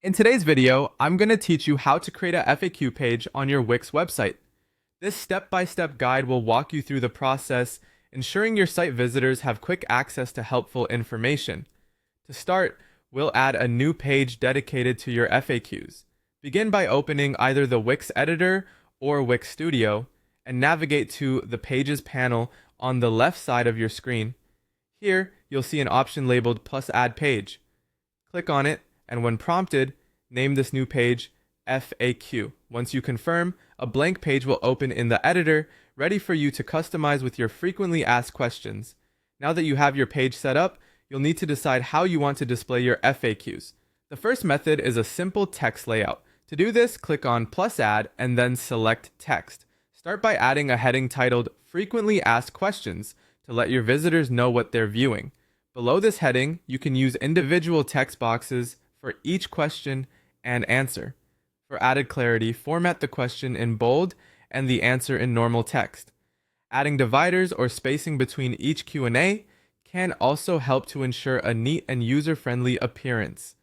In today's video, I'm going to teach you how to create a FAQ page on your Wix website. This step-by-step guide will walk you through the process, ensuring your site visitors have quick access to helpful information. To start, we'll add a new page dedicated to your FAQs. Begin by opening either the Wix editor or Wix Studio and navigate to the Pages panel on the left side of your screen. Here, you'll see an option labeled Plus Add Page. Click on it, and when prompted, name this new page FAQ. Once you confirm, a blank page will open in the editor, ready for you to customize with your frequently asked questions. Now that you have your page set up, you'll need to decide how you want to display your FAQs. The first method is a simple text layout. To do this, click on Plus Add and then select Text. Start by adding a heading titled Frequently Asked Questions to let your visitors know what they're viewing. Below this heading, you can use individual text boxes for each question and answer. For added clarity, format the question in bold and the answer in normal text. Adding dividers or spacing between each Q&A can also help to ensure a neat and user-friendly appearance.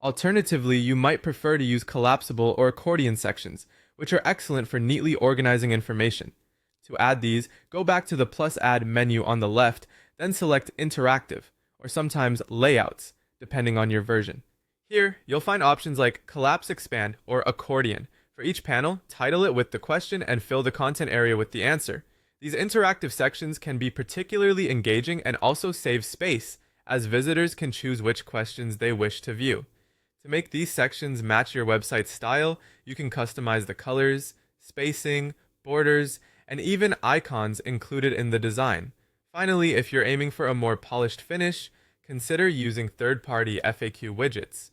Alternatively, you might prefer to use collapsible or accordion sections, which are excellent for neatly organizing information. To add these, go back to the Plus Add menu on the left, then select Interactive, or sometimes Layouts, depending on your version. Here, you'll find options like Collapse Expand or Accordion. For each panel, title it with the question and fill the content area with the answer. These interactive sections can be particularly engaging and also save space, as visitors can choose which questions they wish to view. To make these sections match your website's style, you can customize the colors, spacing, borders, and even icons included in the design. Finally, if you're aiming for a more polished finish, consider using third-party FAQ widgets.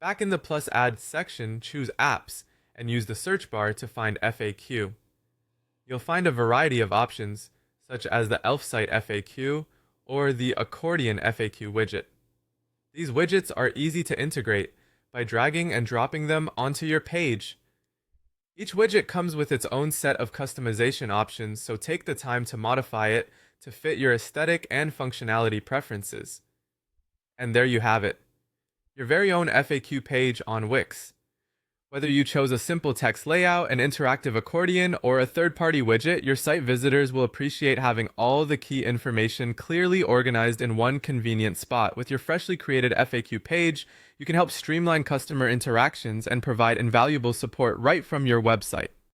Back in the Plus Add section, choose Apps and use the search bar to find FAQ. You'll find a variety of options, such as the ElfSite FAQ or the Accordion FAQ widget. These widgets are easy to integrate by dragging and dropping them onto your page. Each widget comes with its own set of customization options, so take the time to modify it to fit your aesthetic and functionality preferences. And there you have it, your very own FAQ page on Wix. Whether you chose a simple text layout, an interactive accordion, or a third-party widget, your site visitors will appreciate having all the key information clearly organized in one convenient spot. With your freshly created FAQ page, you can help streamline customer interactions and provide invaluable support right from your website.